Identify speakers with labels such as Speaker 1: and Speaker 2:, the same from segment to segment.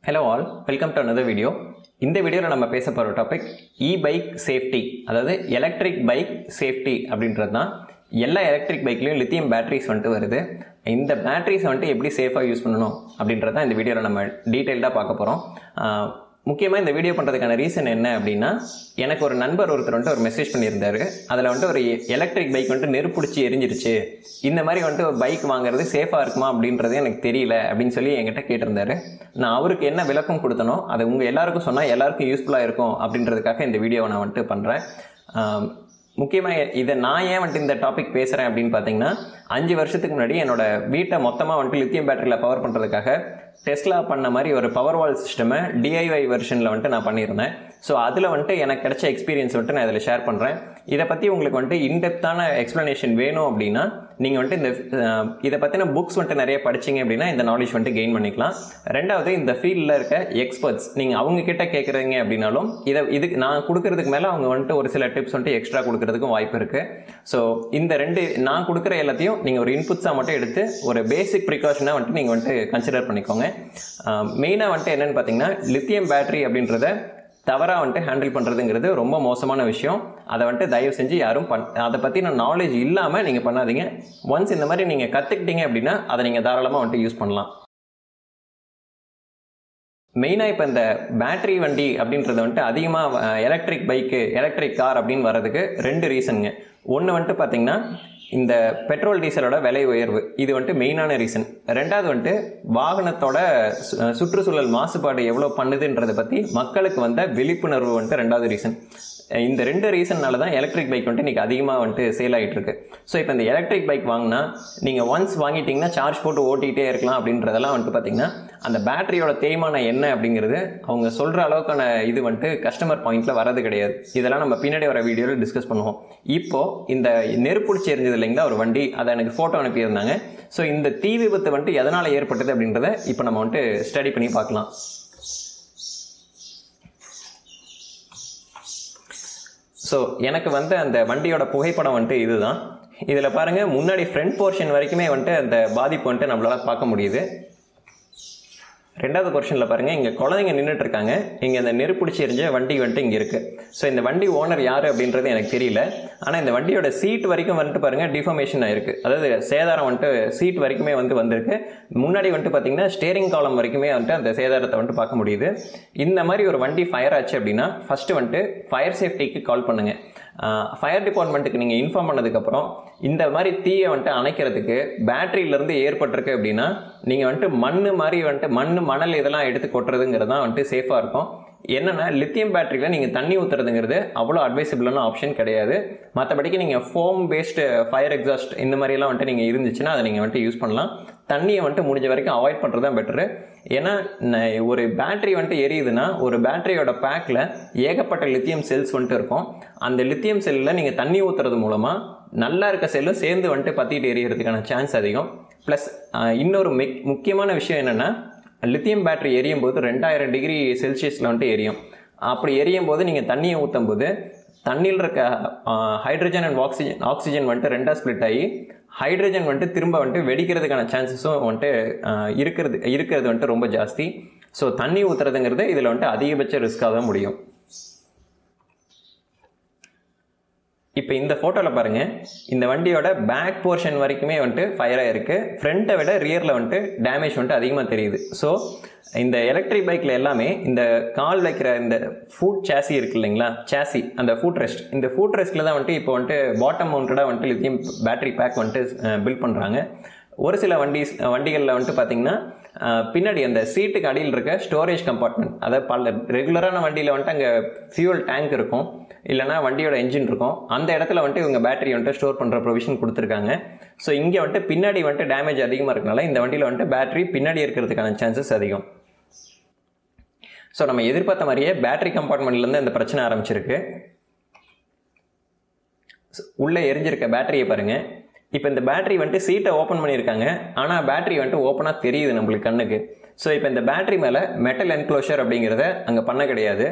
Speaker 1: Hello all, welcome to another video. இந்த வீடியோல நம்ம பேச போற டாபிக் e-bike safety, அதாவது எலக்ட்ரிக் பைக் சேஃப்டி அப்படின்றது தான். எல்லா எலக்ட்ரிக் பைக்லயும் லித்தியம் பேட்டரிஸ் வந்துட்டு வருது. இந்த பேட்டரிஸ் வந்துட்டு எப்படி சேஃபா யூஸ் பண்ணணும் அப்படின்றது தான் இந்த வீடியோல நம்ம டீடைலா பார்க்க போறோம். முக்கியமாக இந்த வீடியோ பண்ணுறதுக்கான ரீசன் என்ன அப்படின்னா, எனக்கு ஒரு நண்பர் ஒருத்தர் வந்துட்டு ஒரு மெசேஜ் பண்ணியிருந்தாரு. அதில் வந்துட்டு ஒரு எலக்ட்ரிக் பைக் வந்துட்டு நெருப்பிடிச்சி எரிஞ்சிருச்சு, இந்த மாதிரி வந்துட்டு ஒரு பைக் வாங்குறது சேஃபாக இருக்குமா அப்படின்றது எனக்கு தெரியல அப்படின்னு சொல்லி என்கிட்ட கேட்டிருந்தாரு. நான் அவருக்கு என்ன விளக்கம் கொடுத்தனோ அதை உங்கள் எல்லாருக்கும் சொன்னால் எல்லாருக்கும் யூஸ்ஃபுல்லாக இருக்கும் அப்படின்றதுக்காக இந்த வீடியோவை நான் வந்துட்டு பண்ணுறேன். முக்கியமாக இதை நான் ஏன் வந்துட்டு இந்த டாபிக் பேசுகிறேன் அப்படின்னு பார்த்தீங்கன்னா, 5 வருஷத்துக்கு முன்னாடி என்னோட வீட்டை மொத்தமாக வந்துட்டு லித்தியம் பேட்டரியில் பவர் பண்ணுறதுக்காக டெஸ்லா பண்ண மாதிரி ஒரு பவர் வால் சிஸ்டமை டிஐஒய் வெர்ஷனில் வந்துட்டு நான் பண்ணியிருந்தேன். ஸோ அதில் வந்துட்டு எனக்கு கிடைச்ச எக்ஸ்பீரியன்ஸ் வந்துட்டு நான் இதில் ஷேர் பண்ணுறேன். இதை பற்றி உங்களுக்கு வந்துட்டு இன்டெப்த்தான எக்ஸ்ப்ளனேஷன் வேணும் அப்படின்னா நீங்கள் வந்துட்டு இந்த இதை பற்றின புக்ஸ் வந்துட்டு நிறைய படிச்சிங்க அப்படின்னா இந்த நாலேஜ் வந்துட்டு கெயின் பண்ணிக்கலாம். ரெண்டாவது, இந்த ஃபீல்டில் இருக்க எக்ஸ்பர்ட்ஸ் நீங்கள் அவங்க கிட்ட கேட்குறீங்க அப்படின்னாலும் இதுக்கு நான் கொடுக்கறதுக்கு மேலே அவங்க வந்துட்டு ஒரு சில டிப்ஸ் வந்துட்டு எக்ஸ்ட்ரா கொடுக்கறதுக்கும் வாய்ப்பு இருக்குது. ஸோ இந்த ரெண்டு நான் கொடுக்குற எல்லாத்தையும் நீங்கள் ஒரு இன்புட்ஸாக மட்டும் எடுத்து ஒரு பேசிக் ப்ரிகாஷனாக வந்துட்டு நீங்கள் வந்துட்டு கன்சிடர் பண்ணிக்கோங்க. மெயினாக வந்துட்டு என்னென்னு பார்த்தீங்கன்னா, லித்தியம் பேட்டரி அப்படின்றத தவறாக வந்துட்டு ஹேண்டில் பண்ணுறதுங்கிறது ரொம்ப மோசமான விஷயம். அதை வந்துட்டு தயவு செஞ்சு யாரும் அதை பற்றின நாலேஜ் இல்லாமல் நீங்கள் பண்ணாதீங்க. ஒன்ஸ் இந்த மாதிரி நீங்கள் கற்றுக்கிட்டீங்க அப்படின்னா அதை நீங்கள் தாராளமாக வந்துட்டு யூஸ் பண்ணலாம். மெயினாக இப்போ இந்த பேட்டரி வண்டி அப்படின்றது வந்துட்டு அதிகமாக எலக்ட்ரிக் பைக்கு, எலக்ட்ரிக் கார் அப்படின்னு வர்றதுக்கு 2 ரீசனுங்க. ஒன்று வந்துட்டு பார்த்தீங்கன்னா, இந்த பெட்ரோல் டீசலோட விலை உயர்வு, இது வந்துட்டு மெயினான ரீசன். ரெண்டாவது வந்துட்டு வாகனத்தோட சுற்றுச்சூழல் மாசுபாடு எவ்வளோ பண்ணுதுன்றதை பற்றி மக்களுக்கு வந்த விழிப்புணர்வு வந்துட்டு 2வது ரீசன். இந்த 2 ரீசன்னால தான் எலக்ட்ரிக் பைக் வந்துட்டு இன்றைக்கி அதிகமாக வந்துட்டு சேல் ஆகிட்டு இருக்கு. ஸோ இப்போ இந்த எலக்ட்ரிக் பைக் வாங்கினா நீங்கள் ஒன்ஸ் வாங்கிட்டீங்கன்னா சார்ஜ் போட்டு ஓட்டிகிட்டே இருக்கலாம் அப்படின்றதெல்லாம் வந்துட்டு பார்த்தீங்கன்னா, அந்த பேட்டரியோட தேய்மானம் என்ன அப்படிங்கிறது அவங்க சொல்கிற அளவுக்கான இது வந்துட்டு கஸ்டமர் பாயிண்டில் வரது கிடையாது. இதெல்லாம் நம்ம பின்னாடி வர வீடியோவில் டிஸ்கஸ் பண்ணுவோம். இப்போது இந்த நெருப்புடிச்சு எரிஞ்சது இல்லைங்களா ஒரு வண்டி, அதை எனக்கு ஃபோட்டோ அனுப்பியிருந்தாங்க. ஸோ இந்த தீ விபத்து வந்துட்டு எதனால் ஏற்பட்டது அப்படின்றத இப்போ நம்ம வந்துட்டு ஸ்டடி பண்ணி பார்க்கலாம். ஸோ எனக்கு வந்து அந்த வண்டியோட புகைப்படம் வந்துட்டு இதுதான். இதில் பாருங்கள், முன்னாடி ஃப்ரண்ட் போர்ஷன் வரைக்குமே வந்துட்டு அந்த பாதிப்பு வந்துட்டு நம்மளால் பார்க்க முடியுது. 2வது போர்ஷனில் பாருங்கள், இங்கே குழந்தைங்க நின்றுட்டு இருக்காங்க. இங்கே அந்த நெருப்பிடிச்சி எரிஞ்ச வண்டி வந்துட்டு இங்கே இருக்குது. ஸோ இந்த வண்டி ஓனர் யார் அப்படின்றது எனக்கு தெரியல. ஆனால் இந்த வண்டியோட சீட் வரைக்கும் வந்துட்டு பாருங்கள் டிஃபர்மேஷன் ஆகிருக்கு. அதாவது சேதாரம் வந்துட்டு சீட் வரைக்குமே வந்திருக்கு. முன்னாடி வந்துட்டு பார்த்தீங்கன்னா ஸ்டேரிங் காலம் வரைக்குமே வந்துட்டு அந்த சேதாரத்தை வந்துட்டு பார்க்க முடியுது. இந்த மாதிரி ஒரு வண்டி ஃபயர் ஆச்சு அப்படின்னா ஃபஸ்ட்டு வந்துட்டு ஃபயர் சேஃப்டிக்கு கால் பண்ணுங்கள். ஃபயர் டிபார்ட்மெண்ட்டுக்கு நீங்கள் இன்ஃபார்ம் பண்ணதுக்கப்புறம் இந்த மாதிரி தீயை வந்துட்டு அணைக்கிறதுக்கு பேட்டரியிலேருந்து ஏற்பட்டிருக்கு அப்படின்னா நீங்கள் வந்துட்டு மண் மணல் இதெல்லாம் எடுத்து கொட்டுறதுங்கிறது தான் வந்துட்டு சேஃபாக இருக்கும். என்னென்னா, லித்தியம் பேட்டரியில் நீங்கள் தண்ணி ஊற்றுறதுங்கிறது அவ்வளோ அட்வைசபிளான ஆப்ஷன் கிடையாது. மற்றபடிக்கு நீங்கள் ஃபோம் பேஸ்டு ஃபயர் எக்ஸாஸ்ட் இந்த மாதிரிலாம் வந்துட்டு நீங்கள் இருந்துச்சுன்னா அதை நீங்கள் வந்துட்டு யூஸ் பண்ணலாம். தண்ணியை வந்துட்டு முடிஞ்ச வரைக்கும் அவாய்ட் பண்ணுறது தான் பெட்ரு. ஏன்னா ஒரு பேட்டரி வந்துட்டு எரியுதுன்னா ஒரு பேட்டரியோட பேக்கில் ஏகப்பட்ட லித்தியம் செல்ஸ் வந்துட்டு இருக்கும். அந்த லித்தியம் செல்லில் நீங்கள் தண்ணி ஊற்றுறது மூலமாக நல்லா இருக்க செல்லும் சேர்ந்து வந்துட்டு பற்றிட்டு எரியறதுக்கான சான்ஸ் அதிகம். ப்ளஸ் இன்னொரு முக்கியமான விஷயம் என்னென்னா, லித்தியம் பேட்டரி எரியும் போது 2000 டிகிரி செல்சியஸில் வந்துட்டு எரியும். அப்படி எரியும் போது நீங்கள் தண்ணியை ஊற்றும் போது தண்ணியில் இருக்க ஹைட்ரஜன் அண்ட் ஆக்சிஜன் வந்துட்டு 2ஆக ஸ்ப்ளிட் ஆகி ஹைட்ரஜன் வந்துட்டு திரும்ப வந்துட்டு வெடிக்கிறதுக்கான சான்சஸும் வந்துட்டு இருக்கிறது வந்துட்டு ரொம்ப ஜாஸ்தி. ஸோ தண்ணி ஊற்றுறதுங்கிறது இதில் வந்துட்டு அதிகபட்ச ரிஸ்க்காக தான் முடியும். இப்போ இந்த ஃபோட்டோவில் பாருங்கள், இந்த வண்டியோட பேக் போர்ஷன் வரைக்குமே வந்துட்டு ஃபயர் ஆகிருக்கு. ஃப்ரண்ட்டை விட ரியரில் வந்துட்டு டேமேஜ் வந்துட்டு அதிகமாக தெரியுது. ஸோ இந்த எலக்ட்ரிக் பைக்கில் எல்லாமே இந்த கால் வைக்கிற இந்த ஃபுட் சேசி இருக்குது இல்லைங்களா, சேசி, அந்த ஃபுட் ரெஸ்ட், இந்த ஃபுட் ரெஸ்ட்டில் தான் வந்துட்டு இப்போ வந்துட்டு பாட்டம் மவுண்டடாக வந்துட்டு லித்தியம் பேட்டரி பேக் வந்துட்டு பில்ட் பண்ணுறாங்க. ஒரு சில வண்டிகளில் வந்துட்டு பார்த்திங்கன்னா பின்னாடி அந்த சீட்டுக்கு அடியில் இருக்க ஸ்டோரேஜ் கம்பார்ட்மெண்ட், அதாவது ரெகுலரான வண்டியில் வந்துட்டு அங்கே ஃபியூல் டேங்க் இருக்கும், இல்லைனா வண்டியோட என்ஜின் இருக்கும். அந்த இடத்துல வந்துட்டு இவங்க பேட்டரி வந்துட்டு ஸ்டோர் பண்ணுற ப்ரொவிஷன் கொடுத்துருக்காங்க. ஸோ இங்கே வந்துட்டு பின்னாடி வந்துட்டு டேமேஜ் அதிகமாக இருக்கனால இந்த வண்டியில் வந்துட்டு பேட்டரி பின்னாடி இருக்கிறதுக்கான சான்சஸ் அதிகம். ஸோ நம்ம எதிர்பார்த்த மாதிரியே பேட்டரி கம்பார்ட்மெண்ட்லேருந்து இந்த பிரச்சனை ஆரம்பிச்சிருக்கு. உள்ளே எரிஞ்சிருக்க பேட்டரியை பாருங்கள். இப்போ இந்த பேட்டரி வந்துட்டு சீட்டை ஓப்பன் பண்ணியிருக்காங்க, ஆனால் பேட்டரி வந்துட்டு ஓப்பனாக தெரியுது நம்மளுக்கு கண்ணுக்கு. ஸோ இப்போ இந்த பேட்டரி மேலே மெட்டல் என்க்ளோஷர் அப்படிங்கிறத அங்கே பண்ண கிடையாது.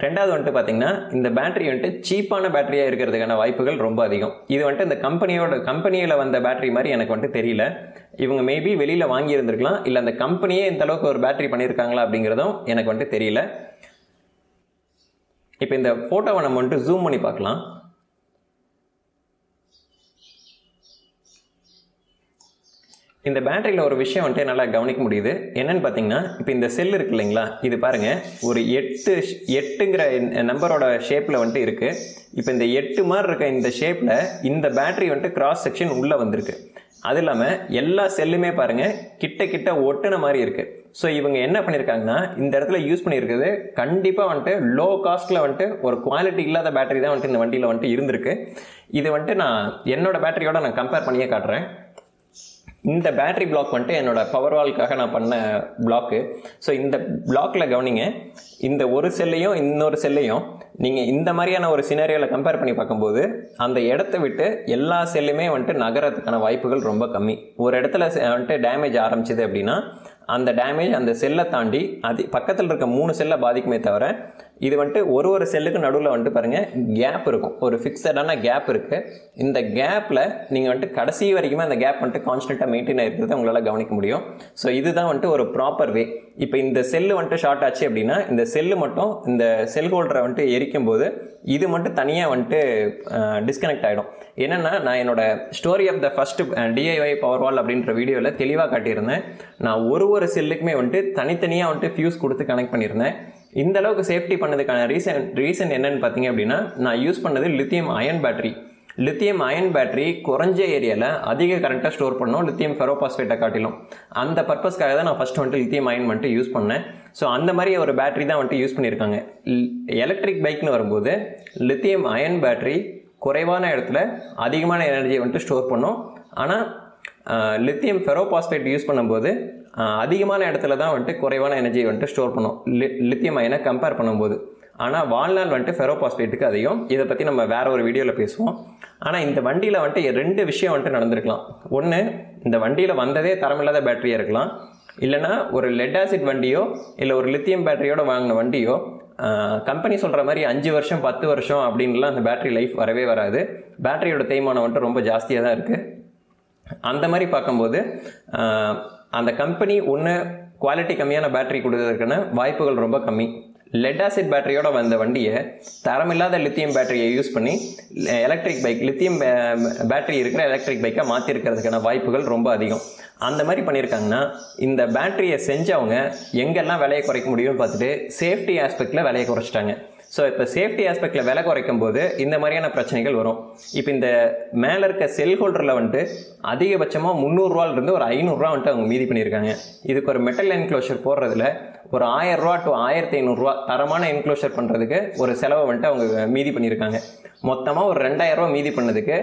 Speaker 1: ரெண்டாவது வந்துட்டு பார்த்தீங்கன்னா இந்த பேட்டரி வந்துட்டு சீப்பான பேட்டரியாக இருக்கிறதுக்கான வாய்ப்புகள் ரொம்ப அதிகம். இது வந்துட்டு இந்த கம்பெனியில் வந்த பேட்டரி மாதிரி எனக்கு வந்துட்டு தெரியல. இவங்க மேபி வெளியில் வாங்கியிருந்திருக்கலாம், இல்லை அந்த கம்பெனியே இந்த அளவுக்கு ஒரு பேட்டரி பண்ணியிருக்காங்களா அப்படிங்கிறதும் எனக்கு வந்துட்டு தெரியல. இப்போ இந்த ஃபோட்டோவை நம்ம வந்துட்டு ஜூம் பண்ணி பார்க்கலாம். இந்த பேட்டரியில் ஒரு விஷயம் வந்துட்டு நல்லா கவனிக்க முடியுது. என்னன்னு பார்த்தீங்கன்னா, இப்போ இந்த செல் இருக்கு இல்லைங்களா, இது பாருங்கள் ஒரு 8ங்கிற நம்பரோட ஷேப்பில் வந்துட்டு இருக்குது. இப்போ இந்த 8 மாதிரி இருக்க இந்த ஷேப்பில் இந்த பேட்டரி வந்துட்டு கிராஸ் செக்ஷன் உள்ளே வந்திருக்கு. அது இல்லாமல் எல்லா செல்லுமே பாருங்கள் கிட்ட ஒட்டுன மாதிரி இருக்குது. ஸோ இவங்க என்ன பண்ணியிருக்காங்கன்னா, இந்த இடத்துல யூஸ் பண்ணியிருக்குது கண்டிப்பாக வந்துட்டு லோ காஸ்ட்டில் வந்துட்டு ஒரு குவாலிட்டி இல்லாத பேட்டரி தான் வந்துட்டு இந்த வண்டியில் வந்துட்டு இருந்திருக்கு. இது வந்துட்டு நான் என்னோட பேட்டரியோட நான் கம்பேர் பண்ணியே காட்டுறேன். இந்த பேட்டரி பிளாக் வந்துட்டு என்னோடய பவர் வால்க்காக நான் பண்ண பிளாக்கு. ஸோ இந்த பிளாக்கில் கவனிங்க, இந்த ஒரு செல்லையும் இன்னொரு செல்லையும் நீங்கள் இந்த மாதிரியான ஒரு சினாரியோவில் கம்பேர் பண்ணி பார்க்கும்போது அந்த இடத்த விட்டு எல்லா செல்லுமே வந்துட்டு நகரத்துக்கான வாய்ப்புகள் ரொம்ப கம்மி. ஒரு இடத்துல வந்துட்டு டேமேஜ் ஆரம்பிச்சிது அப்படின்னா அந்த டேமேஜ் அந்த செல்லை தாண்டி அது பக்கத்தில் இருக்க 3 செல்லை பாதிக்குமே தவிர, இது வந்துட்டு ஒரு செல்லுக்கு நடுவில் வந்துட்டு பாருங்கள் கேப் இருக்கும், ஒரு ஃபிக்ஸடான கேப் இருக்குது. இந்த கேப்பில் நீங்கள் வந்துட்டு கடைசி வரைக்குமே அந்த கேப் வந்துட்டு கான்ஸ்டண்ட்டாக மெயின்டைன் ஆகிருக்கிறத உங்களால் கவனிக்க முடியும். ஸோ இதுதான் வந்துட்டு ஒரு ப்ராப்பர் வே. இப்போ இந்த செல்லு வந்துட்டு ஷார்ட் ஆச்சு அப்படின்னா இந்த செல்லு மட்டும் இந்த செல் ஹோல்டரை வந்துட்டு எரிக்கும் போது இது மட்டும் தனியாக வந்துட்டு டிஸ்கனெக்ட் ஆகிடும். என்னென்னா, நான் என்னோட story of the first DIY power wall அப்படின்ற வீடியோவில் தெளிவாக காட்டியிருந்தேன். நான் ஒரு செல்லுக்குமே வந்துட்டு தனித்தனியாக வந்துட்டு ஃபியூஸ் கொடுத்து கனெக்ட் பண்ணியிருந்தேன். இந்த அளவுக்கு சேஃப்டி பண்ணதுக்கான ரீசன் என்னன்னு பார்த்தீங்க அப்படின்னா, நான் யூஸ் பண்ணது lithium ion battery. Lithium ion battery குறைஞ்ச ஏரியாவில் அதிக கரண்ட்டாக ஸ்டோர் பண்ணோம் லித்தியம் ஃபெரோபாஸ்பேட்டை காட்டிலும். அந்த பர்பஸ்க்காக தான் நான் ஃபஸ்ட்டு வந்துட்டு லித்தியம் அயன் வந்துட்டு யூஸ் பண்ணேன். ஸோ அந்த மாதிரி ஒரு பேட்டரி தான் வந்துட்டு யூஸ் பண்ணியிருக்காங்க. எலக்ட்ரிக் பைக்னு வரும்போது லித்தியம் அயன் பேட்டரி குறைவான இடத்துல அதிகமான எனர்ஜியை வந்துட்டு ஸ்டோர் பண்ணும். ஆனால் லித்தியம் ஃபெரோபாஸ்பேட் யூஸ் பண்ணும்போது அதிகமான இடத்துல தான் வந்துட்டு குறைவான எனர்ஜியை வந்துட்டு ஸ்டோர் பண்ணும் லித்தியம் அயனை கம்பேர் பண்ணும்போது. ஆனால் வாழ்நாள் வந்துட்டு ஃபெரோபாஸ்பேட்டுக்கு அதிகம். இதை பற்றி நம்ம வேற ஒரு வீடியோவில் பேசுவோம். ஆனால் இந்த வண்டியில் வந்துட்டு 2 விஷயம் வந்துட்டு நடந்திருக்கலாம். ஒன்று, இந்த வண்டியில் வந்ததே தரமில்லாத பேட்டரியாக இருக்கலாம். இல்லைனா ஒரு லெட் ஆசிட் வண்டியோ இல்லை ஒரு லித்தியம் பேட்டரியோட வாங்கின வண்டியோ கம்பெனி சொல்கிற மாதிரி 5 வருஷம் 10 வருஷம் அப்படின்லாம் அந்த பேட்டரி லைஃப் வரவே வராது. பேட்டரியோட தேய்மானம் வந்துட்டு ரொம்ப ஜாஸ்தியாக தான் இருக்குது. அந்த மாதிரி பார்க்கும்போது அந்த கம்பெனி ஒன்று குவாலிட்டி கம்மியான பேட்டரி கொடுக்கறதுக்கான வாய்ப்புகள் ரொம்ப கம்மி. லெட் ஆசிட் பேட்டரியோட வந்த வண்டியை தரமில்லாத லித்தியம் பேட்டரியை யூஸ் பண்ணி எலக்ட்ரிக் பைக் லித்தியம் பேட்டரி இருக்கிற எலக்ட்ரிக் பைக்கை மாற்றிருக்கிறதுக்கான வாய்ப்புகள் ரொம்ப அதிகம். அந்த மாதிரி பண்ணியிருக்காங்கன்னா இந்த பேட்டரியை செஞ்சவங்க எங்கெல்லாம் விலையை குறைக்க முடியும்னு பார்த்துட்டு சேஃப்டி ஆஸ்பெக்டில் விலையை குறைச்சிட்டாங்க. ஸோ இப்போ சேஃப்டி ஆஸ்பெக்டில் விலை குறைக்கும் போது இந்த மாதிரியான பிரச்சனைகள் வரும். இப்போ இந்த மேலே இருக்க செல் ஹோல்டரில் வந்துட்டு அதிகபட்சமாக 300 ரூபாயிலிருந்து ஒரு 500 ரூபா வந்துட்டு அவங்க மீதி பண்ணியிருக்காங்க. இதுக்கு ஒரு மெட்டல் என்க்ளோஷர் போடுறதுல ஒரு 1000 ரூபா to 1500 ரூபா தரமான என்க்ளோஷர் பண்ணுறதுக்கு ஒரு செலவை வந்துட்டு அவங்க மீதி பண்ணியிருக்காங்க. மொத்தமாக ஒரு 2000 ரூபா மீதி பண்ணதுக்கு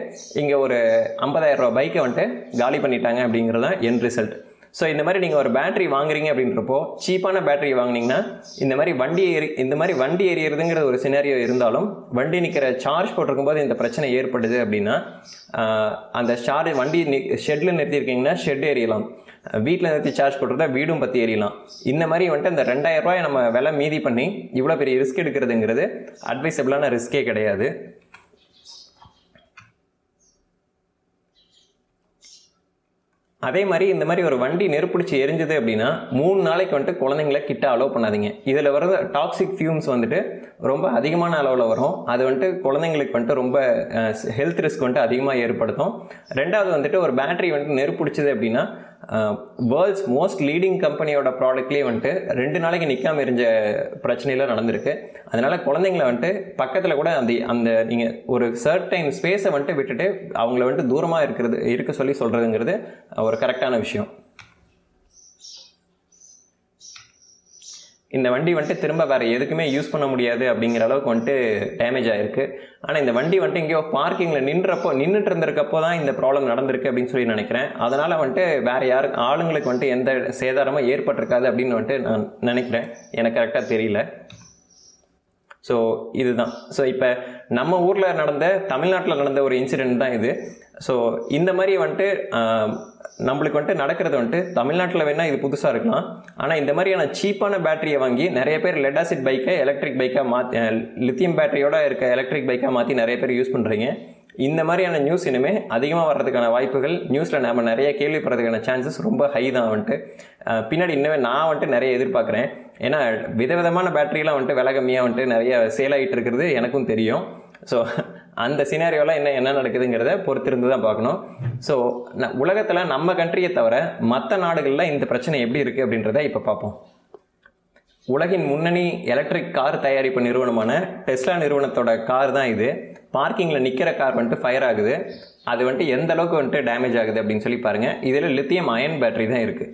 Speaker 1: இங்கே ஒரு 50,000 ரூபா பைக்கை வந்துட்டு காலி பண்ணிட்டாங்க அப்படிங்கிறது தான் என் ரிசல்ட். ஸோ இந்த மாதிரி நீங்கள் ஒரு பேட்டரி வாங்குறீங்க அப்படின்றப்போ சீப்பான பேட்டரி வாங்கினீங்கன்னா இந்த மாதிரி வண்டி எரியறதுங்கிற ஒரு சினாரியோ இருந்தாலும் வண்டி நிற்கிற சார்ஜ் போட்டிருக்கும் போது இந்த பிரச்சனை ஏற்படுது அப்படின்னா அந்த சார்ஜ் வண்டி ஷெட்டில் நிறுத்தியிருக்கீங்கன்னா ஷெட் எரியலாம், வீட்டில் நிறுத்தி சார்ஜ் போட்டுருந்தா வீடும் பற்றி எரியலாம். இந்த மாதிரி வந்துட்டு அந்த 2000 ரூபாய் நம்ம விலை மீதி பண்ணி இவ்வளோ பெரிய ரிஸ்க் எடுக்கிறதுங்கிறது அட்வைசபிளான ரிஸ்கே கிடையாது. அதே மாதிரி இந்த மாதிரி ஒரு வண்டி நெருப்பிடிச்சு எரிஞ்சது அப்படின்னா 3 நாளைக்கு வந்துட்டு குழந்தைங்களை கிட்ட அலோவ் பண்ணாதீங்க. இதில் வர டாக்ஸிக் ஃபியூம்ஸ் வந்துட்டு ரொம்ப அதிகமான அளவில் வரும். அது வந்துட்டு குழந்தைங்களுக்கு வந்துட்டு ரொம்ப ஹெல்த் ரிஸ்க் வந்துட்டு அதிகமாக ஏற்படுத்தும். ரெண்டாவது வந்துட்டு ஒரு பேட்டரி வந்துட்டு நெருப்பிடிச்சது அப்படின்னா வேர்ல்ட்ஸ் மோஸ்ட் லீடிங் கம்பெனியோட ப்ராடக்ட்லேயே வந்துட்டு 2 நாளைக்கு நிற்காம எரிஞ்ச பிரச்சனைலாம் நடந்திருக்கு. அதனால குழந்தைங்களை வந்துட்டு பக்கத்தில் கூட அந்த நீங்கள் ஒரு சர்டைன் ஸ்பேஸை வந்துட்டு விட்டுட்டு அவங்கள வந்துட்டு தூரமாக இருக்க சொல்லி சொல்கிறதுங்கிறது ஒரு கரெக்டான விஷயம். இந்த வண்டி வந்துட்டு திரும்ப வேறு எதுக்குமே யூஸ் பண்ண முடியாது அப்படிங்கிற அளவுக்கு வந்துட்டு டேமேஜ் ஆகிருக்கு. ஆனால் இந்த வண்டி வந்துட்டு எங்கேயோ பார்க்கிங்கில் நின்றுட்டு இருந்திருக்கப்போ தான் இந்த ப்ராப்ளம் நடந்திருக்கு அப்படின்னு சொல்லி நினைக்கிறேன். அதனால் வந்துட்டு வேறு ஆளுங்களுக்கு வந்துட்டு எந்த சேதாரமும் ஏற்பட்டிருக்காது அப்படின்னு வந்துட்டு நான் நினைக்கிறேன். எனக்கு கரெக்டாக தெரியல. ஸோ இதுதான். ஸோ இப்போ நம்ம ஊரில் தமிழ்நாட்டில் நடந்த ஒரு இன்சிடென்ட் தான் இது. ஸோ இந்த மாதிரி வந்துட்டு நம்மளுக்கு வந்துட்டு நடக்கிறது வந்துட்டு தமிழ்நாட்டில் வேணால் இது புதுசாக இருக்கலாம். ஆனால் இந்த மாதிரியான சீப்பான பேட்டரியை வாங்கி நிறைய பேர் லெட் ஆசிட் பைக்கை எலக்ட்ரிக் பைக்காக மாற்றி லித்தியம் பேட்டரியோட இருக்க எலக்ட்ரிக் பைக்காக மாற்றி நிறைய பேர் யூஸ் பண்ணுறீங்க. இந்த மாதிரியான நியூஸ் இனிமேல் அதிகமாக வர்றதுக்கான வாய்ப்புகள், நியூஸில் நம்ம நிறைய கேள்விப்படுறதுக்கான சான்சஸ் ரொம்ப ஹை தான் வந்துட்டு. பின்னாடி இன்னுமே நான் வந்துட்டு நிறைய எதிர்பார்க்குறேன். ஏன்னா விதவிதமான பேட்டரியெலாம் வந்துட்டு விலை கம்மியாக வந்துட்டு நிறைய சேல் ஆகிட்டு இருக்கிறது எனக்கும் தெரியும். ஸோ அந்த சினாரியோவில் என்ன நடக்குதுங்கிறத பொறுத்திருந்து தான் பார்க்கணும். ஸோ உலகத்தில் நம்ம கண்ட்ரியை தவிர மற்ற நாடுகளில் இந்த பிரச்சனை எப்படி இருக்குது அப்படின்றத இப்போ பார்ப்போம். உலகின் முன்னணி எலக்ட்ரிக் கார் தயாரிப்பு நிறுவனமான டெஸ்லா நிறுவனத்தோட கார் தான் இது. பார்க்கிங்கில் நிற்கிற கார் வந்துட்டு ஃபயர் ஆகுது. அது வந்துட்டு எந்த அளவுக்கு வந்துட்டு டேமேஜ் ஆகுது அப்படின்னு சொல்லி பாருங்கள். இதில் லித்தியம் அயன் பேட்டரி தான் இருக்குது.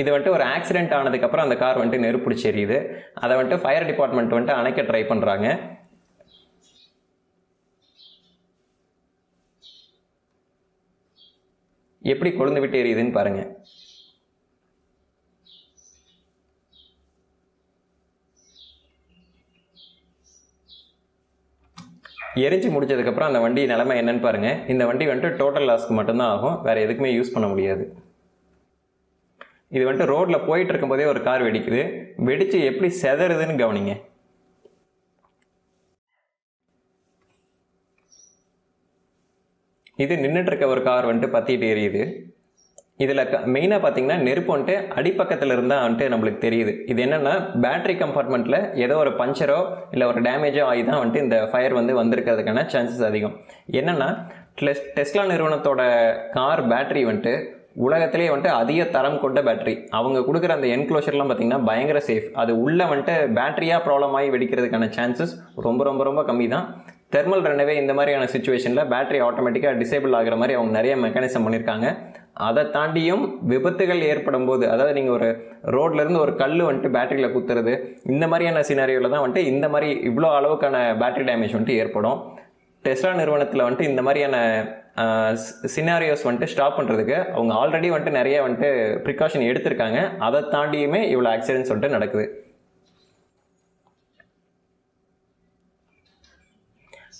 Speaker 1: இது வந்துட்டு ஒரு ஆக்சிடென்ட் ஆனதுக்கப்புறம் அந்த கார் வந்துட்டு நெருப்பிடிச்சி எரியுது. அதை வந்துட்டு ஃபயர் டிபார்ட்மெண்ட் வந்துட்டு அணைக்க ட்ரை பண்ணுறாங்க. எப்படி கொழுந்து விட்டு எரியுதுன்னு பாருங்கள். எரிஞ்சு முடிச்சதுக்கப்புறம் அந்த வண்டி நிலைமை என்னன்னு பாருங்கள். இந்த வண்டி வந்துட்டு டோட்டல் லாஸ்க்கு மட்டும்தான் ஆகும், வேறு எதுக்குமே யூஸ் பண்ண முடியாது. இது வந்துட்டு ரோட்டில் போயிட்டு இருக்கும்போதே ஒரு கார் வெடிக்குது. வெடித்து எப்படி செதறுதுன்னு கவனிங்க. இது நின்றுட்டு இருக்க ஒரு கார் வந்துட்டு பற்றிட்டு எரியுது. இதில் மெயினாக பார்த்தீங்கன்னா நெருப்பு வந்துட்டு அடிப்பக்கத்தில் இருந்தால் வந்துட்டு நம்மளுக்கு தெரியுது. இது என்னென்னா பேட்டரி கம்பார்ட்மெண்ட்டில் ஏதோ ஒரு பஞ்சரோ இல்லை ஒரு டேமேஜோ ஆகி தான் வந்துட்டு இந்த ஃபயர் வந்திருக்கிறதுக்கான சான்சஸ் அதிகம். என்னென்னா டெஸ்லா நிறுவனத்தோட கார் பேட்டரி வந்துட்டு உலகத்திலே வந்துட்டு அதிக தரம் கொண்ட பேட்டரி. அவங்க கொடுக்குற அந்த என்க்ளோஷர்லாம் பார்த்திங்கன்னா பயங்கர சேஃப். அது உள்ளே வந்துட்டு பேட்டரியாக ப்ராப்ளம் ஆகி வெடிக்கிறதுக்கான சான்சஸ் ரொம்ப ரொம்ப ரொம்ப கம்மி தான். தெர்மல் ரன்வே இந்த மாதிரியான சுச்சுவேஷனில் பேட்டரி ஆட்டோமேட்டிக்காக டிசேபிள் ஆகிற மாதிரி அவங்க நிறைய மெக்கானிசம் பண்ணியிருக்காங்க. அதை தாண்டியும் விபத்துகள் ஏற்படும் போது, அதாவது நீங்கள் ஒரு ரோட்லேருந்து ஒரு கல் வந்துட்டு பேட்டரியில் குத்துறது, இந்த மாதிரியான சினாரியோவில் தான் வந்துட்டு இந்த மாதிரி இவ்வளோ அளவுக்கான பேட்டரி டேமேஜ் வந்துட்டு ஏற்படும். டெஸ்லா நிறுவனத்தில் வந்துட்டு இந்த மாதிரியான சினாரியோஸ் வந்துட்டு ஸ்டாப் பண்ணுறதுக்கு அவங்க ஆல்ரெடி வந்துட்டு நிறைய வந்துட்டு ப்ரிகாஷன் எடுத்திருக்காங்க. அதை தாண்டியுமே இவ்வளோ ஆக்சிடென்ட்ஸ் வந்துட்டு நடக்குது.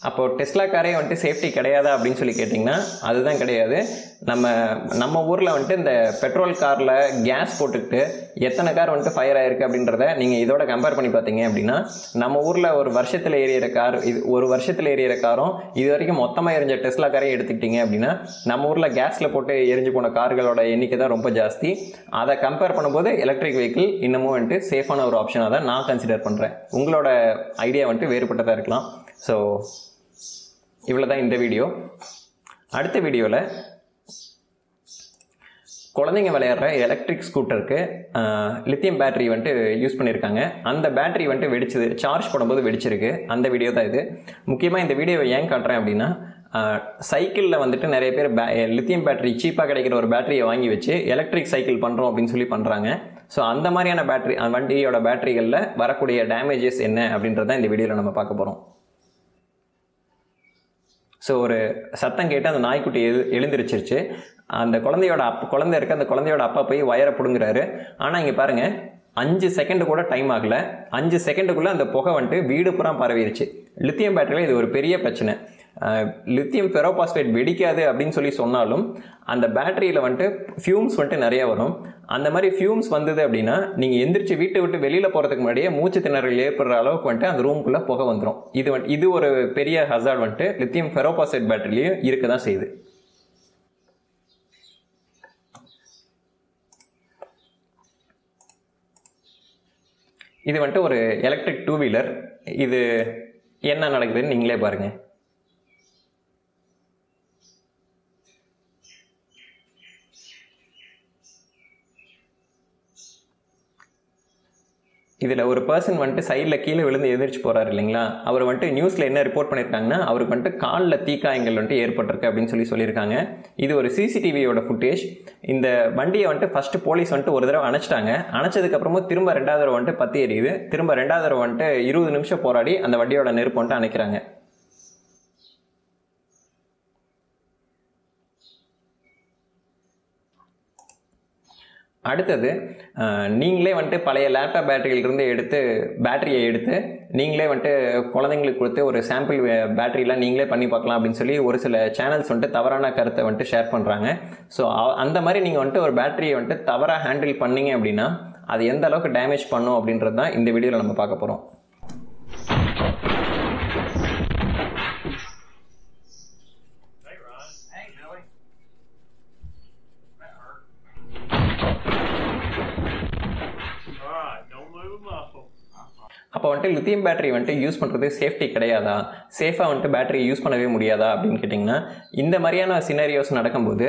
Speaker 1: அப்போது டெஸ்லா காரே வந்துட்டு சேஃப்டி கிடையாதா அப்படின்னு சொல்லி கேட்டிங்கன்னா அதுதான் கிடையாது. நம்ம ஊரில் வந்துட்டு இந்த பெட்ரோல் காரில் கேஸ் போட்டுக்கிட்டு எத்தனை கார் வந்துட்டு ஃபயர் ஆகிருக்கு அப்படின்றத நீங்கள் இதோட கம்பேர் பண்ணி பார்த்தீங்க அப்படின்னா, நம்ம ஊரில் ஒரு வருஷத்தில் ஏறிகிற கார், இது ஒரு வருஷத்தில் ஏறிகிற காரும் இது வரைக்கும் மொத்தமாக எரிஞ்ச டெஸ்லா காரையும் எடுத்துக்கிட்டிங்க அப்படின்னா, நம்ம ஊரில் கேஸில் போட்டு எரிஞ்சு போன கார்களோட எண்ணிக்கை தான் ரொம்ப ஜாஸ்தி. அதை கம்பேர் பண்ணும்போது எலக்ட்ரிக் வெஹிக்கிள் இன்னமும் வந்துட்டு சேஃபான ஒரு ஆப்ஷனாக தான் நான் கன்சிடர் பண்ணுறேன். உங்களோட ஐடியா வந்துட்டு வேறுபட்டதாக இருக்கலாம். ஸோ இவ்வளோ தான் இந்த வீடியோ. அடுத்த வீடியோவில் குழந்தைங்க விளையாடுற எலக்ட்ரிக் ஸ்கூட்டருக்கு லித்தியம் பேட்டரி வந்துட்டு யூஸ் பண்ணியிருக்காங்க. அந்த பேட்டரி வந்துட்டு வெடிச்சது, சார்ஜ் போடும்போது வெடிச்சிருக்கு. அந்த வீடியோ தான் இது. முக்கியமாக இந்த வீடியோவை ஏன் காட்டுறேன் அப்படின்னா, சைக்கிளில் வந்துட்டு நிறைய பேர் லித்தியம் பேட்டரி சீப்பாக கிடைக்கிற ஒரு பேட்டரியை வாங்கி வச்சு எலக்ட்ரிக் சைக்கிள் பண்ணுறோம் அப்படின்னு சொல்லி பண்ணுறாங்க. ஸோ அந்த மாதிரியான பேட்டரி, வண்டியோட பேட்டரிகளில் வரக்கூடிய டேமேஜஸ் என்ன அப்படின்றத இந்த வீடியோவில் நம்ம பார்க்க போகிறோம். ஸோ ஒரு சத்தம் கேட்டு அந்த நாய்க்குட்டி எழுந்திரிச்சிருச்சு. அந்த குழந்தை இருக்க அந்த குழந்தையோட அப்பா போய் வயரை பிடுங்குறாரு. ஆனால் இங்கே பாருங்கள், 5 செகண்டு கூட டைம் ஆகலை. 5 செகண்டுக்குள்ளே அந்த புகை வந்துட்டு வீடு பூரா பரவிடுச்சு. லித்தியம் பேட்டரியில் இது ஒரு பெரிய பிரச்சனை. லித்தியம் ஃபெரோபாஸ்பேட் வெடிக்காது அப்படின்னு சொல்லி சொன்னாலும் அந்த பேட்டரியில் வந்துட்டு ஃபியூம்ஸ் வந்துட்டு நிறைய வரும். அந்த மாதிரி ஃபியூம்ஸ் வந்தது அப்படின்னா நீங்கள் எந்திரிச்சு வீட்டை விட்டு வெளியில் போகிறதுக்கு முன்னாடியே மூச்சு திணறல் ஏற்படுற அளவுக்கு வந்துட்டு அந்த ரூம்குள்ளே புகை வந்துடும். இது ஒரு பெரிய ஹசார்ட் வந்துட்டு லித்தியம் ஃபெரோபாஸ்பேட் பேட்டரிலையும் இருக்க தான் செய்யுது. இது வந்துட்டு ஒரு எலக்ட்ரிக் 2 வீலர். இது என்ன நடக்குதுன்னு நீங்களே பாருங்கள். இதில் ஒரு பர்சன் வந்துட்டு சைடில் கீழே விழுந்து எதிர்த்து போகிறார் இல்லைங்களா, அவர் வந்துட்டு நியூஸில் என்ன ரிப்போர்ட் பண்ணியிருக்காங்கன்னா, அவருக்கு வந்துட்டு காலில் தீக்காயங்கள் வந்துட்டு ஏற்பட்டிருக்கு அப்படின்னு சொல்லியிருக்காங்க. இது ஒரு சிசிடிவியோட ஃபுட்டேஜ். இந்த வண்டியை வந்துட்டு ஃபஸ்ட்டு போலீஸ் வந்துட்டு ஒரு தடவை அணைச்சிட்டாங்க. அணைச்சதுக்கப்புறமும் திரும்ப 2வது தடவை வந்துட்டு பற்றி எரியுது. திரும்ப 2வது தடவை வந்துட்டு 20 நிமிஷம் போராடி அந்த வண்டியோட நெருப்பு வந்துட்டு அணைக்கிறாங்க. அடுத்தது, நீங்களே வந்துட்டு பழைய லேப்டாப் பேட்டரியிலிருந்து பேட்டரியை எடுத்து நீங்களே வந்துட்டு குழந்தைங்களுக்கு கொடுத்து ஒரு சாம்பிள் பேட்டரிலாம் நீங்களே பண்ணி பார்க்கலாம் அப்படின்னு சொல்லி ஒரு சில சேனல்ஸ் வந்துட்டு தவறான கருத்தை வந்துட்டு ஷேர் பண்ணுறாங்க. ஸோ அந்த மாதிரி நீங்கள் வந்துட்டு ஒரு பேட்டரியை வந்துட்டு தவறாக ஹேண்டில் பண்ணீங்க அப்படின்னா அது எந்த அளவுக்கு டேமேஜ் பண்ணும் அப்படின்றது தான் இந்த வீடியோவில் நம்ம பார்க்க போகிறோம். அப்போ வந்துட்டு லித்தியம் பேட்டரி வந்துட்டு யூஸ் பண்ணுறது சேஃப்டி கிடையாதா, சேஃபாக வந்துட்டு பேட்டரி யூஸ் பண்ணவே முடியாதா அப்படின்னு கேட்டிங்கன்னா, இந்த மாதிரியான சினாரியோஸ் நடக்கும்போது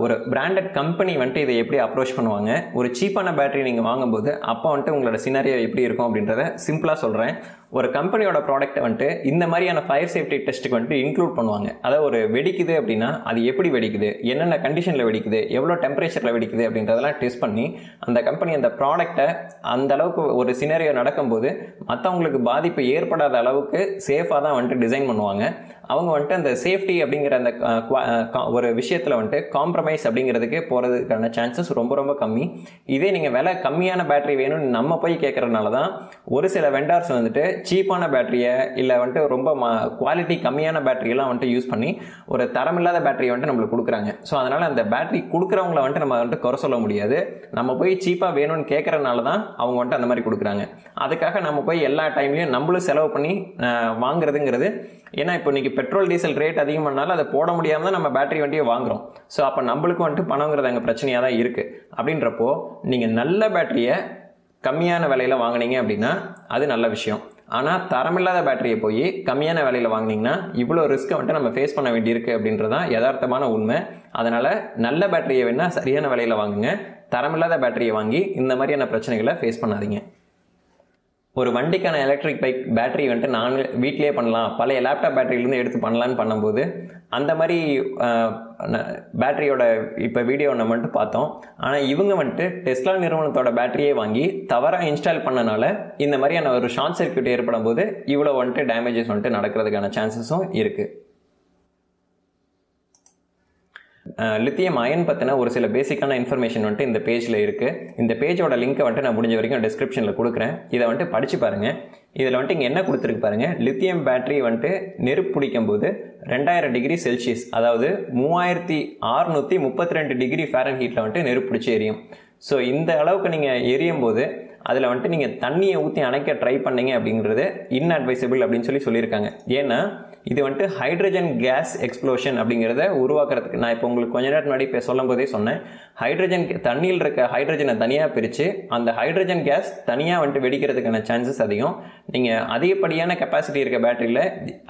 Speaker 1: ஒரு பிராண்டட் கம்பெனி வந்துட்டு இதை எப்படி அப்ரோச் பண்ணுவாங்க, ஒரு சீப்பான பேட்டரி நீங்கள் வாங்கும்போது அப்போ வந்துட்டு உங்களோட சினாரியோ எப்படி இருக்கும் அப்படின்றத சிம்பிளாக சொல்கிறேன். ஒரு கம்பெனியோட ப்ராடக்ட்டை வந்துட்டு இந்த மாதிரியான ஃபயர் சேஃப்டி டெஸ்ட்டுக்கு வந்துட்டு இன்க்ளூட் பண்ணுவாங்க. அதாவது ஒரு வெடிக்குது அப்படின்னா அது எப்படி வெடிக்குது, என்னென்ன கண்டிஷனில் வெடிக்குது, எவ்வளோ டெம்பரேச்சரில் வெடிக்குது அப்படின்றதெல்லாம் டெஸ்ட் பண்ணி அந்த கம்பெனி அந்த ப்ராடக்டை அந்த அளவுக்கு ஒரு சினாரியோ நடக்கும்போது மற்றவங்களுக்கு பாதிப்பு ஏற்படாத அளவுக்கு சேஃபாக தான் வந்துட்டு டிசைன் பண்ணுவாங்க. அவங்க வந்துட்டு அந்த சேஃப்டி அப்படிங்கிற அந்த ஒரு விஷயத்தில் வந்துட்டு காம்ப்ரமைஸ் அப்படிங்கிறதுக்கே போகிறதுக்கான சான்சஸ் ரொம்ப ரொம்ப கம்மி. இதே நீங்கள் விலை கம்மியான பேட்டரி வேணும்னு நம்ம போய் கேட்குறதுனால தான் ஒரு சில வெண்டார்ஸ் வந்துட்டு சீப்பான பேட்டரியை இல்லை வந்துட்டு ரொம்ப குவாலிட்டி கம்மியான பேட்டரியெல்லாம் வந்துட்டு யூஸ் பண்ணி ஒரு தரமில்லாத பேட்டரியை வந்துட்டு நம்மளுக்கு கொடுக்குறாங்க. ஸோ அதனால் அந்த பேட்டரி கொடுக்குறவங்கள வந்துட்டு நம்ம வந்துட்டு குறை சொல்ல முடியாது. நம்ம போய் சீப்பாக வேணும்னு கேட்குறதுனால தான் அவங்க வந்துட்டு அந்த மாதிரி கொடுக்குறாங்க. அதுக்காக நம்ம போய் எல்லா டைம்லையும் நம்மளும் செலவு பண்ணி வாங்குறதுங்கிறது, ஏன்னா இப்போ இன்றைக்கி பெட்ரோல் டீசல் ரேட் அதிகமானாலும் அதை போட முடியாமல் தான் நம்ம பேட்டரி வண்டியை வாங்குகிறோம். ஸோ அப்போ நம்மளுக்கு வந்துட்டு பணங்கிறது அங்கே பிரச்சனையாக தான் இருக்குது. அப்படின்றப்போ நீங்கள் நல்ல பேட்டரியை கம்மியான விலையில் வாங்கினீங்க அப்படின்னா அது நல்ல விஷயம். ஆனால் தரமில்லாத பேட்டரியை போய் கம்மியான விலையில் வாங்கினீங்கன்னா இவ்வளோ ரிஸ்க்கை வந்துட்டு நம்ம ஃபேஸ் பண்ண வேண்டியிருக்கு அப்படின்றது தான் யதார்த்தமான உண்மை. அதனால் நல்ல பேட்டரியை வேணால் சரியான விலையில் வாங்குங்க, தரமில்லாத பேட்டரியை வாங்கி இந்த மாதிரியான பிரச்சனைகளை ஃபேஸ் பண்ணாதீங்க. ஒரு வண்டிக்கான எலக்ட்ரிக் பைக் பேட்டரி வந்துட்டு நான் வீட்டிலே பண்ணலாம், பழைய லேப்டாப் பேட்டரியிலேருந்து எடுத்து பண்ணலான்னு பண்ணும்போது அந்த மாதிரி பேட்டரியோட இப்போ வீடியோ நம்ம வந்துட்டு பார்த்தோம். ஆனால் இவங்க வந்துட்டு டெஸ்லா நிறுவனத்தோட பேட்டரியே வாங்கி தவறாக இன்ஸ்டால் பண்ணனால இந்த மாதிரியான ஒரு ஷார்ட் சர்க்யூட் ஏற்படும் போது இவ்வளோ வந்துட்டு டேமேஜஸ் வந்துட்டு நடக்கிறதுக்கான சான்சஸும் இருக்குது. லித்தியம் அயன் பற்றின ஒரு சில பேசிக்கான இன்ஃபர்மேஷன் வந்துட்டு இந்த பேஜில் இருக்குது. இந்த பேஜோட லிங்க்கை வந்துட்டு நான் முடிஞ்ச வரைக்கும் டிஸ்கிரிப்ஷனில் கொடுக்குறேன். இதை வந்துட்டு படித்து பாருங்கள். இதில் வந்துட்டு இங்கே என்ன கொடுத்துருக்கு பாருங்கள். லித்தியம் பேட்டரி வந்துட்டு நெருப்பு பிடிக்கும் போது 2000 டிகிரி செல்சியஸ், அதாவது 3632 டிகிரி ஃபாரன்ஹீட்டில் வந்துட்டு நெருப்பு பிடிச்சி எரியும். ஸோ இந்த அளவுக்கு நீங்கள் எரியும் போது அதில் வந்துட்டு நீங்கள் தண்ணியை ஊற்றி அணைக்க ட்ரை பண்ணீங்க அப்படிங்கிறது இன்அட்வைசபிள் அப்படின்னு சொல்லியிருக்காங்க. ஏன்னா இது வந்துட்டு ஹைட்ரஜன் கேஸ் எக்ஸ்ப்ளோஷன் அப்படிங்கிறத உருவாக்குறதுக்கு, நான் இப்போ உங்களுக்கு கொஞ்ச நேரம் முன்னாடி இப்போ சொல்லும் போதே சொன்னேன், ஹைட்ரஜன் தண்ணியில் இருக்க ஹைட்ரஜனை தனியாக பிரித்து அந்த ஹைட்ரஜன் கேஸ் தனியாக வந்துட்டு வெடிக்கிறதுக்கான சான்சஸ் அதிகம். நீங்கள் அதிகப்படியான கெப்பாசிட்டி இருக்க பேட்டரியில்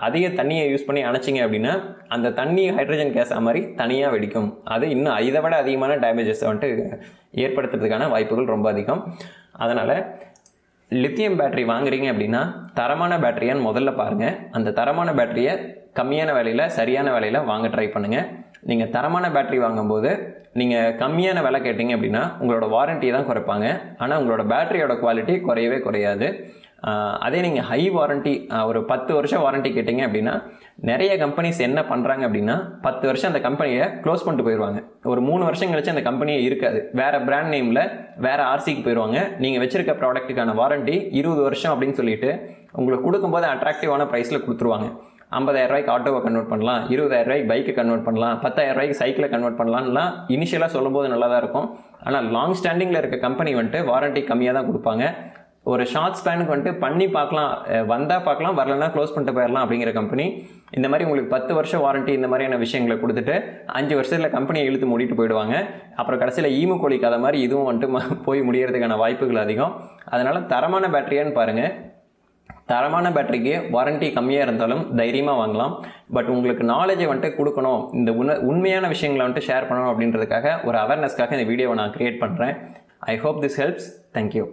Speaker 1: அதிக தண்ணியை யூஸ் பண்ணி அணைச்சிங்க அப்படின்னா அந்த தண்ணி ஹைட்ரஜன் கேஸ் மாதிரி தனியாக வெடிக்கும். அது இன்னும் இதை விட அதிகமான டேமேஜஸ் வந்துட்டு ஏற்படுத்துறதுக்கான வாய்ப்புகள் ரொம்ப அதிகம். அதனால் லித்தியம் பேட்டரி வாங்குறீங்க அப்படின்னா தரமான பேட்டரியான்னு முதல்ல பாருங்கள். அந்த தரமான பேட்டரியை கம்மியான விலையில் சரியான விலையில் வாங்க ட்ரை பண்ணுங்கள். நீங்கள் தரமான பேட்டரி வாங்கும்போது நீங்கள் கம்மியான விலை கேட்டிங்க அப்படின்னா உங்களோட வாரண்டியை தான் குறைப்பாங்க, ஆனால் உங்களோட பேட்டரியோட குவாலிட்டி குறையவே குறையாது. அதே நீங்கள் ஹை வாரண்ட்டி, ஒரு 10 வருஷம் வாரண்ட்டி கேட்டிங்க அப்படின்னா நிறைய கம்பெனிஸ் என்ன பண்ணுறாங்க அப்படின்னா 10 வருஷம் அந்த கம்பெனியை க்ளோஸ் பண்ணிட்டு போயிடுவாங்க. ஒரு 3 வருஷம் கழிச்சு அந்த கம்பெனியே இருக்காது, வேறு பிராண்ட் நேமில் வேறு ஆர்சிக்கு போயிடுவாங்க. நீங்கள் வச்சுருக்க ப்ராடக்ட்டுக்கான வாரண்ட்டி 20 வருஷம் அப்படின்னு சொல்லிட்டு உங்களுக்கு கொடுக்கும்போது அட்ராக்டிவான ப்ரைஸில் கொடுத்துருவாங்க. 50,000 ரூபாய்க்கு ஆட்டோவை கன்வெர்ட் பண்ணலாம், 20,000 ரூபாய்க்கு பைக்கை கன்வெர்ட் பண்ணலாம், 10,000 ரூபாய்க்கு சைக்கிளை கன்வெர்ட் பண்ணலாம்லாம் இனிஷியலாக சொல்லும்போது நல்லா தான் இருக்கும். ஆனால் லாங் ஸ்டாண்டிங்கில் இருக்க கம்பெனி வந்துட்டு வாரண்ட்டி கம்மியாக தான் கொடுப்பாங்க. ஒரு ஷார்ட் ஸ்பேனுக்கு வந்துட்டு பண்ணி பார்க்கலாம், வந்தால் பார்க்கலாம், வரலன்னா க்ளோஸ் பண்ணிட்டு போயிடலாம் அப்படிங்கிற கம்பெனி இந்த மாதிரி உங்களுக்கு 10 வருஷம் வாரண்ட்டி இந்த மாதிரியான விஷயங்களை கொடுத்துட்டு 5 வருஷத்தில் கம்பெனியை இழுத்து மூடிட்டு போயிடுவாங்க. அப்புறம் கடைசியில் ஈமு கோழிக்கு அதை மாதிரி இதுவும் வந்துட்டு போய் முடியறதுக்கான வாய்ப்புகள் அதிகம். அதனால் தரமான பேட்டரியான்னு பாருங்கள். தரமான பேட்டரிக்கு வாரண்ட்டி கம்மியாக இருந்தாலும் தைரியமாக வாங்கலாம். பட் உங்களுக்கு நாலேஜை வந்துட்டு கொடுக்கணும், இந்த உண்மையான விஷயங்களை வந்துட்டு ஷேர் பண்ணணும் அப்படின்றதுக்காக ஒரு அவேர்னஸ்க்காக இந்த வீடியோவை நான் க்ரியேட் பண்ணுறேன். I hope this helps. Thank you.